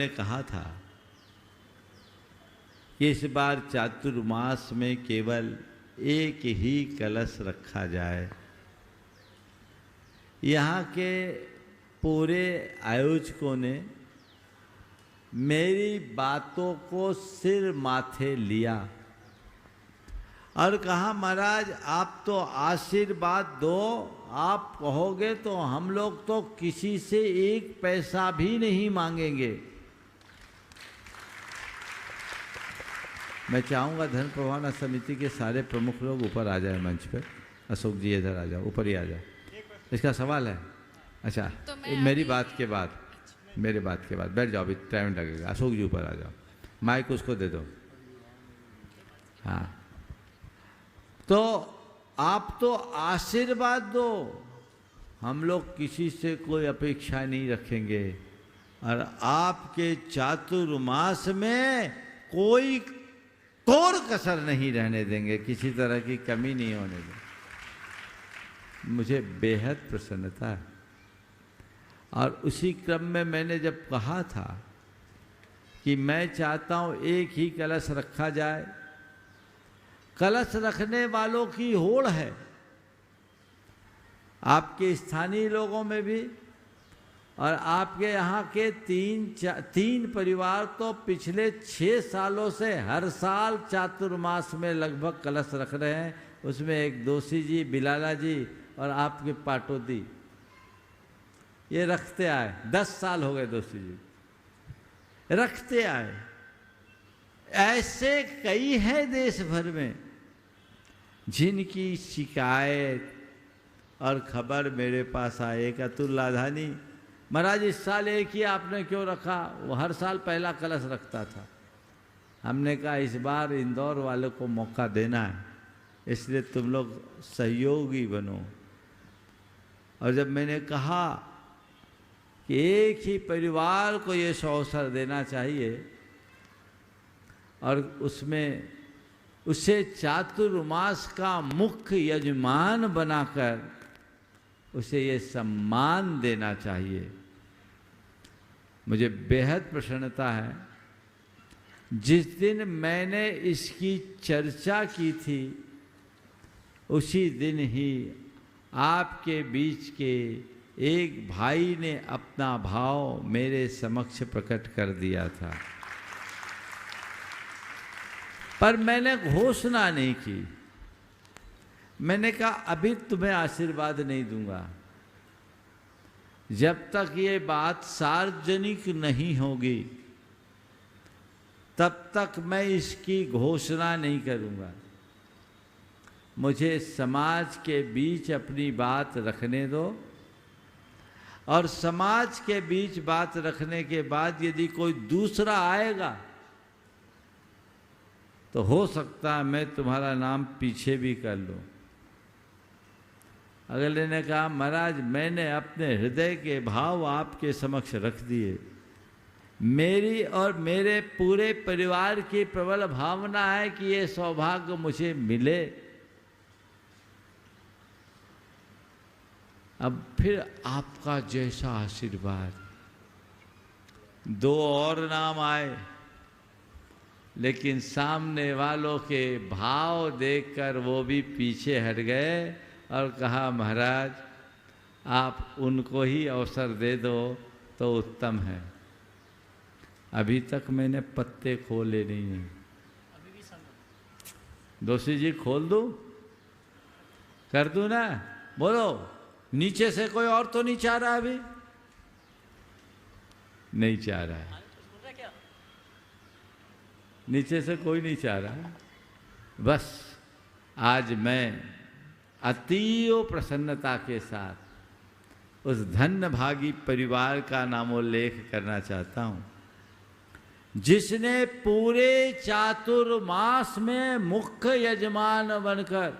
ने कहा था कि इस बार चातुर्मास में केवल एक ही कलश रखा जाए। यहाँ के पूरे आयोजकों ने मेरी बातों को सिर माथे लिया और कहा, महाराज आप तो आशीर्वाद दो, आप कहोगे तो हम लोग तो किसी से एक पैसा भी नहीं मांगेंगे। मैं चाहूँगा धन प्रवाहना समिति के सारे प्रमुख लोग ऊपर आ जाए मंच पर। अशोक जी इधर आ जाओ, ऊपर ही आ जाओ। इसका सवाल है? अच्छा, तो मेरी बात के बाद, मेरे बात के बाद बैठ जाओ, अभी टाइम लगेगा। अशोक जी ऊपर आ जाओ, माइक उसको दे दो। हाँ, तो आप तो आशीर्वाद दो, हम लोग किसी से कोई अपेक्षा नहीं रखेंगे और आपके चातुर्मास में कोई कोर कसर नहीं रहने देंगे, किसी तरह की कमी नहीं होने देंगे। मुझे बेहद प्रसन्नता है। और उसी क्रम में मैंने जब कहा था कि मैं चाहता हूं एक ही कलश रखा जाए, कलश रखने वालों की होड़ है आपके स्थानीय लोगों में भी, और आपके यहाँ के तीन परिवार तो पिछले 6 सालों से हर साल चातुर्मास में लगभग कलश रख रहे हैं। उसमें एक दोषी जी, बिलाला जी और आपके पाटोदी, ये रखते आए। 10 साल हो गए दोषी जी रखते आए। ऐसे कई हैं देश भर में जिनकी शिकायत और खबर मेरे पास आए। एक अतुल लाधानी, महाराज इस साल एक ही आपने क्यों रखा? वो हर साल पहला कलश रखता था। हमने कहा इस बार इंदौर वालों को मौका देना है, इसलिए तुम लोग सहयोगी बनो। और जब मैंने कहा कि एक ही परिवार को ये अवसर देना चाहिए और उसमें उसे चातुर्मास का मुख्य यजमान बनाकर उसे ये सम्मान देना चाहिए, मुझे बेहद प्रसन्नता है। जिस दिन मैंने इसकी चर्चा की थी उसी दिन ही आपके बीच के एक भाई ने अपना भाव मेरे समक्ष प्रकट कर दिया था, पर मैंने घोषणा नहीं की। मैंने कहा अभी तुम्हें आशीर्वाद नहीं दूंगा जब तक ये बात सार्वजनिक नहीं होगी, तब तक मैं इसकी घोषणा नहीं करूंगा। मुझे समाज के बीच अपनी बात रखने दो, और समाज के बीच बात रखने के बाद यदि कोई दूसरा आएगा तो हो सकता है मैं तुम्हारा नाम पीछे भी कर लूं। अगले ने कहा, महाराज मैंने अपने हृदय के भाव आपके समक्ष रख दिए। मेरी और मेरे पूरे परिवार की प्रबल भावना है कि ये सौभाग्य मुझे मिले। अब फिर आपका जैसा आशीर्वाद। 2 और नाम आए, लेकिन सामने वालों के भाव देखकर वो भी पीछे हट गए और कहा, महाराज आप उनको ही अवसर दे दो तो उत्तम है। अभी तक मैंने पत्ते खोले नहीं हैं। दोषी जी खोल दूं? कर दूं ना? बोलो, नीचे से कोई और तो नहीं चाह रहा? अभी नहीं चाह रहा है, नीचे से कोई नहीं चाह रहा। बस आज मैं अतीव प्रसन्नता के साथ उस धन्य भागी परिवार का नामोल्लेख करना चाहता हूं जिसने पूरे चातुर्मास में मुख्य यजमान बनकर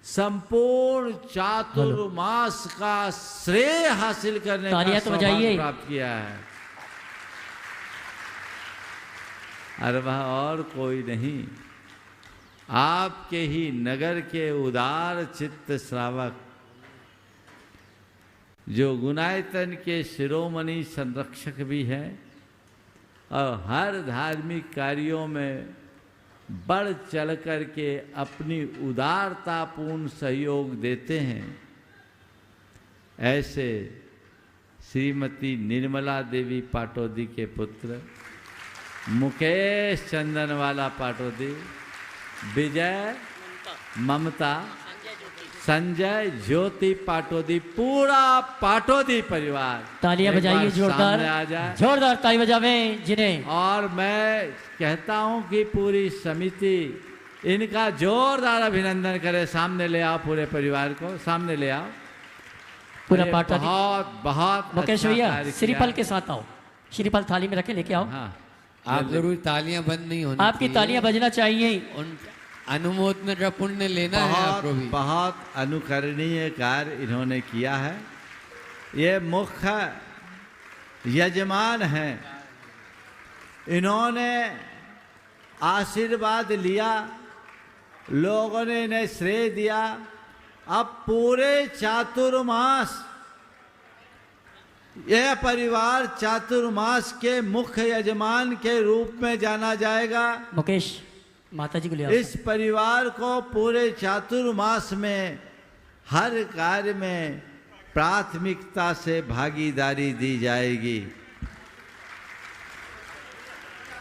संपूर्ण चातुर्मास का श्रेय हासिल करने का सौभाग्य प्राप्त किया है। और वह और कोई नहीं, आपके ही नगर के उदार चित्त श्रावक जो गुणायतन के शिरोमणि संरक्षक भी हैं और हर धार्मिक कार्यों में बढ़ चढ़ कर के अपनी उदारतापूर्ण सहयोग देते हैं, ऐसे श्रीमती निर्मला देवी पाटोदी के पुत्र मुकेश चंदनवाला पाटोदी, विजय, ममता, संजय, ज्योति पाटोदी, पूरा पाटोदी परिवार तालियां बजाइए जोरदार, आ जाए, जोरदार ताली बजावें जिन्हें। और मैं कहता हूं कि पूरी समिति इनका जोरदार अभिनंदन करे। सामने ले आओ, पूरे परिवार को सामने ले आओ। पूरा पाटोदी बहुत बहुत मुकेश भैया श्रीफल के साथ आओ, श्रीफल थाली में रखे लेके आओ। हाँ, आप जरूर तालियां बंद नहीं होनी आपकी तालियां बजना चाहिए। उन अनुमोदन का पुण्य लेना है आपको भी। बहुत अनुकरणीय कार्य इन्होंने किया है। ये मुख्य यजमान हैं, इन्होंने आशीर्वाद लिया, लोगों ने इन्हें श्रेय दिया। अब पूरे चातुर्मास यह परिवार चातुर्मास के मुख्य यजमान के रूप में जाना जाएगा। मुकेश माता जी को ले आओ। इस परिवार को पूरे चातुर्मास में हर कार्य में प्राथमिकता से भागीदारी दी जाएगी।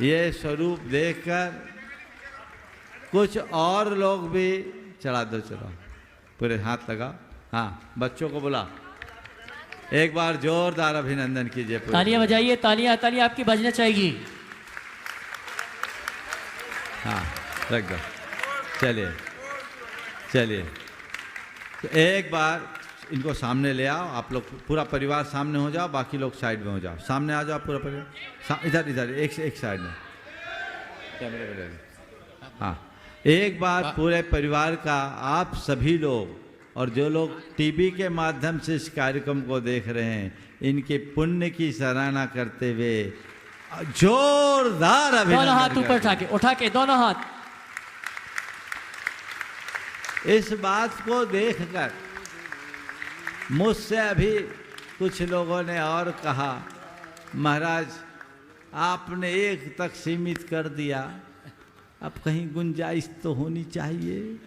ये स्वरूप देखकर कुछ और लोग भी चढ़ा दो, चलो पूरे हाथ लगाओ। हाँ, बच्चों को बुला, एक बार जोरदार अभिनंदन कीजिए। तालियां बजाइए, तालियां तालियां आपकी बजना चाहिए। हाँ, रख दो, चलिए चलिए। तो एक बार इनको सामने ले आओ, आप लोग पूरा परिवार सामने हो जाओ, बाकी लोग साइड में हो जाओ। सामने आ जाओ पूरा परिवार, इधर इधर एक साइड में कैमरे पे लगे। हाँ, एक बार पूरे परिवार का आप सभी लोग और जो लोग टीवी के माध्यम से इस कार्यक्रम को देख रहे हैं, इनके पुण्य की सराहना करते हुए जोरदार अभिनंदन। दोनों हाथ ऊपर उठा के दोनों हाथ। इस बात को देखकर मुझसे अभी कुछ लोगों ने और कहा, महाराज आपने एक तक सीमित कर दिया, अब कहीं गुंजाइश तो होनी चाहिए।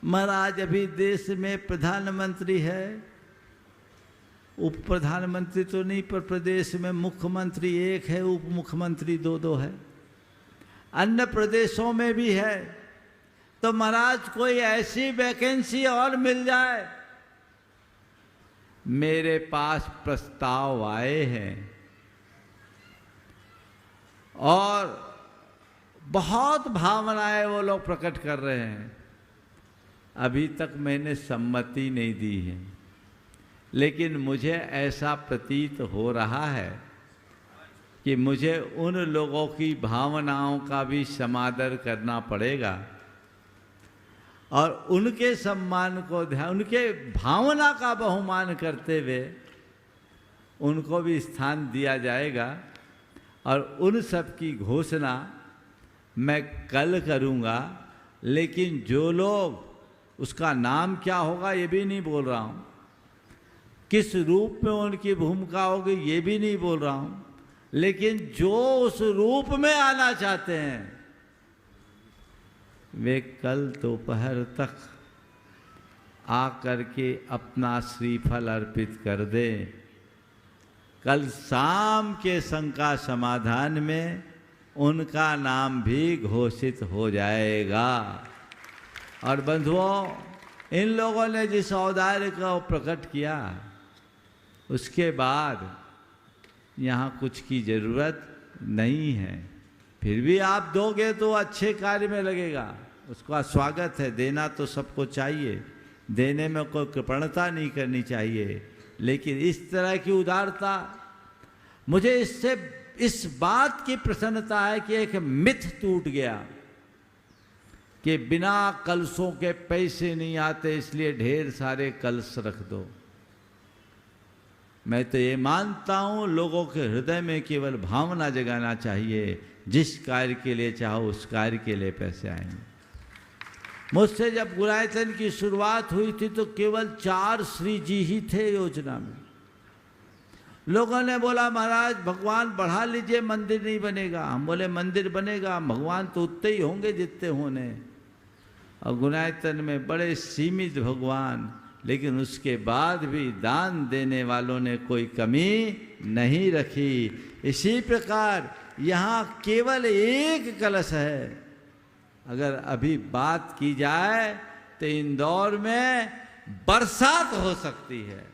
महाराज अभी देश में प्रधानमंत्री है, उप प्रधानमंत्री तो नहीं, पर प्रदेश में मुख्यमंत्री एक है, उप मुख्यमंत्री दो है, अन्य प्रदेशों में भी है। तो महाराज कोई ऐसी वैकेंसी और मिल जाए। मेरे पास प्रस्ताव आए हैं और बहुत भावनाएं वो लोग प्रकट कर रहे हैं। अभी तक मैंने सम्मति नहीं दी है, लेकिन मुझे ऐसा प्रतीत हो रहा है कि मुझे उन लोगों की भावनाओं का भी समादर करना पड़ेगा और उनके सम्मान को ध्यान, उनके भावना का बहुमान करते हुए उनको भी स्थान दिया जाएगा। और उन सब की घोषणा मैं कल करूँगा, लेकिन जो लोग, उसका नाम क्या होगा ये भी नहीं बोल रहा हूँ, किस रूप में उनकी भूमिका होगी ये भी नहीं बोल रहा हूँ, लेकिन जो उस रूप में आना चाहते हैं वे कल दोपहर तक आकर के अपना श्रीफल अर्पित कर दें। कल शाम के शंका समाधान में उनका नाम भी घोषित हो जाएगा। और बंधुओं, इन लोगों ने जिस औदार्य का प्रकट किया, उसके बाद यहाँ कुछ की ज़रूरत नहीं है। फिर भी आप दोगे तो अच्छे कार्य में लगेगा, उसका स्वागत है। देना तो सबको चाहिए, देने में कोई कृपणता नहीं करनी चाहिए, लेकिन इस तरह की उदारता, मुझे इससे इस बात की प्रसन्नता है कि एक मिथ टूट गया कि बिना कलशों के पैसे नहीं आते, इसलिए ढेर सारे कलश रख दो। मैं तो ये मानता हूँ लोगों के हृदय में केवल भावना जगाना चाहिए, जिस कार्य के लिए चाहो उस कार्य के लिए पैसे आएंगे। मुझसे जब गुणायतन की शुरुआत हुई थी तो केवल 4 श्री जी ही थे योजना में, लोगों ने बोला महाराज भगवान बढ़ा लीजिए, मंदिर नहीं बनेगा। हम बोले मंदिर बनेगा, भगवान तो उतने ही होंगे जितने होने। और गुनायतन में बड़े सीमित भगवान, लेकिन उसके बाद भी दान देने वालों ने कोई कमी नहीं रखी। इसी प्रकार यहाँ केवल एक कलश है। अगर अभी बात की जाए तो इंदौर में बरसात हो सकती है,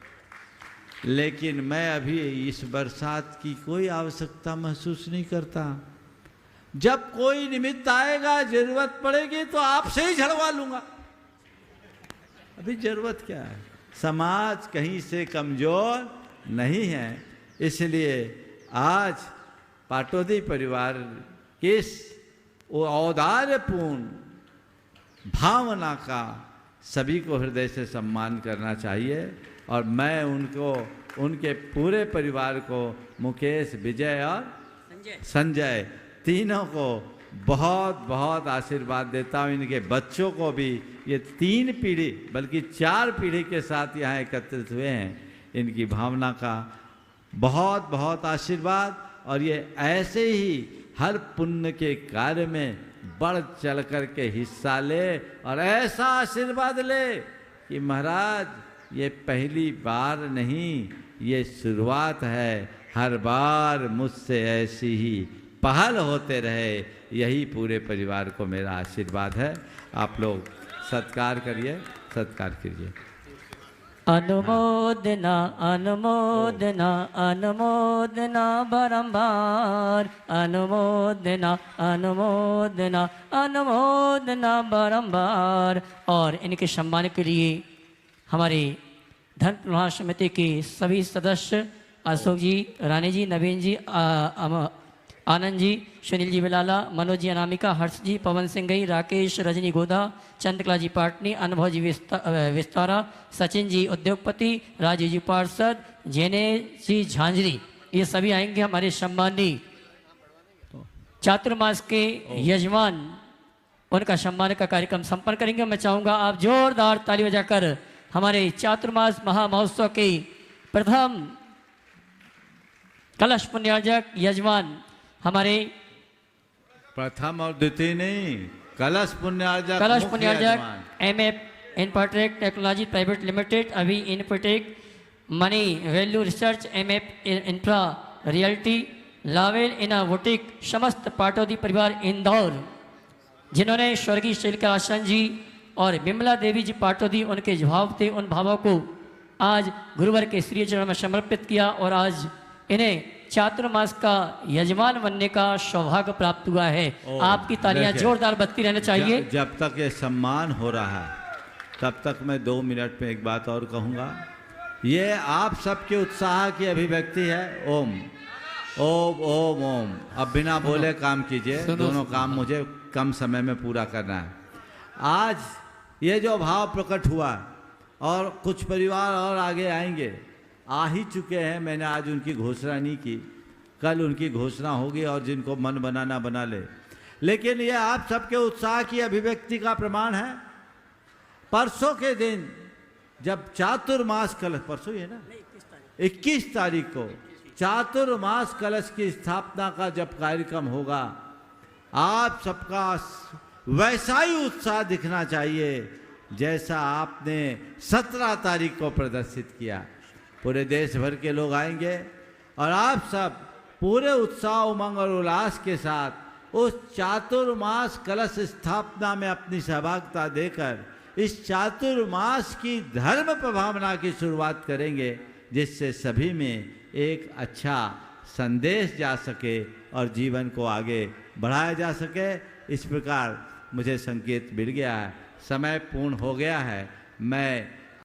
लेकिन मैं अभी इस बरसात की कोई आवश्यकता महसूस नहीं करता। जब कोई निमित्त आएगा, जरूरत पड़ेगी तो आपसे ही झड़वा लूंगा। अभी जरूरत क्या है? समाज कहीं से कमजोर नहीं है। इसलिए आज पाटौदी परिवार के औदार्यपूर्ण भावना का सभी को हृदय से सम्मान करना चाहिए। और मैं उनको, उनके पूरे परिवार को, मुकेश, विजय और संजय तीनों को बहुत बहुत आशीर्वाद देता हूँ। इनके बच्चों को भी, ये 3 पीढ़ी बल्कि 4 पीढ़ी के साथ यहाँ एकत्रित हुए हैं, इनकी भावना का बहुत बहुत आशीर्वाद। और ये ऐसे ही हर पुण्य के कार्य में बढ़ चढ़ कर के हिस्सा ले और ऐसा आशीर्वाद ले कि महाराज ये पहली बार नहीं, ये शुरुआत है। हर बार मुझसे ऐसी ही पहल होते रहे, यही पूरे परिवार को मेरा आशीर्वाद है। आप लोग सत्कार करिए, सत्कार कीजिए। अनुमोदना अनुमोदना अनुमोदना बारंबार, अनुमोदना अनुमोदना अनुमोदना बारंबार। और इनके सम्मान के लिए हमारे धन प्रवाह समिति के सभी सदस्य, अशोक जी, रानी जी, नवीन जी, आनंद जी, सुनील जी बिलाला, मनोज जी अनामिका, हर्ष जी, पवन सिंह गई, राकेश, रजनी गोदा, चंद्रकला जी पाटनी, अनुभव जी विस्तारा, सचिन जी उद्योगपति, राजीव जी पार्षद, जेने जी झांझरी, ये सभी आएंगे। हमारे सम्मानी चातुर्मास के यजमान, उनका सम्मान का कार्यक्रम संपन्न करेंगे। मैं चाहूँगा आप जोरदार ताली बजाकर हमारे चातुर्मास महामहोत्सव के प्रथम कलश पुण्यार्जक यजमान, हमारे प्रथम और द्वितीय नहीं, कलश पुण्यार्जक MF infotech technology private limited, अभी infotech, money value research, MF infra realty, लावेल इनोवेटिक, समस्त पाटौदी परिवार इंदौर, जिन्होंने स्वर्गीय श्रीका आसन जी और विमला देवी जी पाटौदी, उनके भाव थे, उन भावों को आज गुरुवर के श्री चरण में समर्पित किया। और आज इन्हें चातुर्मास का यजमान बनने का सौभाग्य प्राप्त हुआ है। आपकी तालियां जोरदार बजती रहना चाहिए। जब तक ये सम्मान हो रहा है तब तक मैं 2 मिनट में एक बात और कहूँगा। ये आप सबके उत्साह की अभिव्यक्ति है। ओम ओम ओम ओम। अब बिना बोले काम कीजिए, दोनों काम मुझे कम समय में पूरा करना है। आज ये जो भाव प्रकट हुआ और कुछ परिवार और आगे आएंगे, आ ही चुके हैं। मैंने आज उनकी घोषणा नहीं की, कल उनकी घोषणा होगी और जिनको मन बनाना बना ले। लेकिन ये आप सबके उत्साह की अभिव्यक्ति का प्रमाण है। परसों के दिन जब चातुर्मास कलश, परसों ही है ना, 21 तारीख को चातुर्मास कलश की स्थापना का जब कार्यक्रम होगा, आप सबका वैसा ही उत्साह दिखना चाहिए जैसा आपने 17 तारीख को प्रदर्शित किया। पूरे देश भर के लोग आएंगे और आप सब पूरे उत्साह, उमंग और उल्लास के साथ उस चातुर्मास कलश स्थापना में अपनी सहभागिता देकर इस चातुर्मास की धर्म प्रभावना की शुरुआत करेंगे, जिससे सभी में एक अच्छा संदेश जा सके और जीवन को आगे बढ़ाया जा सके। इस प्रकार मुझे संकेत मिल गया है, समय पूर्ण हो गया है। मैं